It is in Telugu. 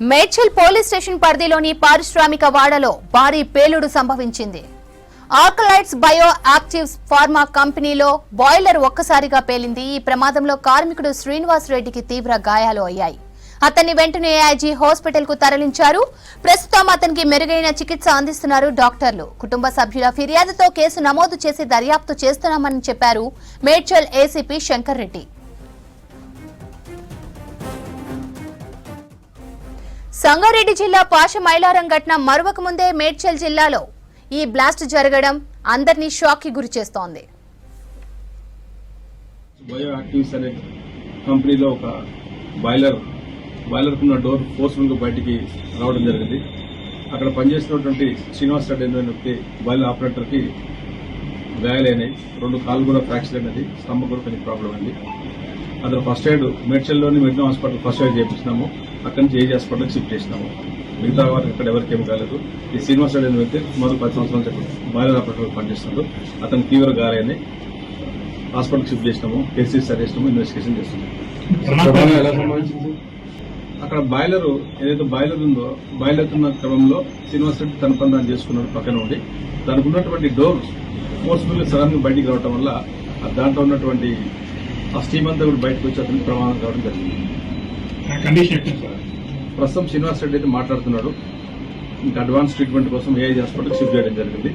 మేడ్చల్ పోలీస్ స్టేషన్ పరిధిలోని పారిశ్రామిక వాడలో భారీ పేలుడు సంభవించింది. ఆర్కలైట్స్ బయో యాక్టివ్స్ ఫార్మా కంపెనీలో బాయిలర్ ఒక్కసారిగా పేలింది. ఈ ప్రమాదంలో కార్మికుడు శ్రీనివాస్ రెడ్డికి తీవ్ర గాయాలు అయ్యాయి. అతన్ని వెంటనే ఏఐజీ హాస్పిటల్ కు తరలించారు. ప్రస్తుతం అతనికి మెరుగైన చికిత్స అందిస్తున్నారు డాక్టర్లు. కుటుంబ సభ్యుల ఫిర్యాదుతో కేసు నమోదు చేసి దర్యాప్తు చేస్తున్నామని చెప్పారు మేడ్చల్ ఏసీపీ శంకర్ రెడ్డి. సంగారెడ్డి జిల్లా పాష మైలారం ఘటన మరొక ముందే మేడ్చల్ జిల్లాలో ఈ బ్లాస్ట్ జరగడం అందరినీ షాక్ కి గురి చేస్తోంది. బయో యాక్టివ్స్ అనే కంపెనీలో ఒక బాయిలర్ కున్న డోర్ ఫోర్స్ఫుల్ గా బయటికి రావడం జరిగింది. అక్కడ పనిచేస్తున్నటువంటి శ్రీనివాస్ రెడ్డి అనే వ్యక్తి బాయిలర్ ఆపరేటర్ కి గాయాలైనాయి. 2 కాళ్ళు కూడా ఫ్రాక్చర్ అయినది. స్టమక్ కూడా కొంచెం ప్రాబ్లం అయింది. అతను ఫస్ట్ ఎయిడ్ మేడ్చల్లోని మెడినా హాస్పిటల్ ఫస్ట్ ఎయిడ్ చేయించినాము. అక్కడి నుంచి ఏజీ హాస్పిటల్కి షిఫ్ట్ చేసినాము. మిగతా వారికి ఇక్కడ ఎవరికి ఏం కాలేదు. ఈ శ్రీనివాస్ రెడ్డి అనే వ్యక్తి మొదలు 10 సంవత్సరాల బాయిలర్ ఆపరేటర్ పనిచేస్తున్నారు. అతను తీవ్ర గాయాలని హాస్పిటల్కి షిఫ్ట్ చేసినాము. కేసు రిజిస్టర్ చేసినాము. ఇన్వెస్టిగేషన్ చేస్తున్నాము. అక్కడ బాయిలర్ ఏదైతే బాయిలర్ ఉందో బాయిలర్ ఉన్న క్రమంలో శ్రీనివాస్ రెడ్డి తన పని దాన్ని చేసుకున్నాడు. పక్కన ఉండి దానికి ఉన్నటువంటి డోర్ ఫోర్స్ఫుల్ సడన్ గా బయటికి రావడం వల్ల దాంట్లో ఉన్నటువంటి ఆ స్టీమ్ అంతా కూడా బయటకు వచ్చి అతనికి ప్రమాదం కావడం జరిగింది. ప్రస్తుతం శ్రీనివాస్ రెడ్డి అయితే మాట్లాడుతున్నాడు. ఇంకా అడ్వాన్స్ ట్రీట్మెంట్ కోసం ఏఐజీ హాస్పిటల్ షిఫ్ట్ చేయడం జరిగింది.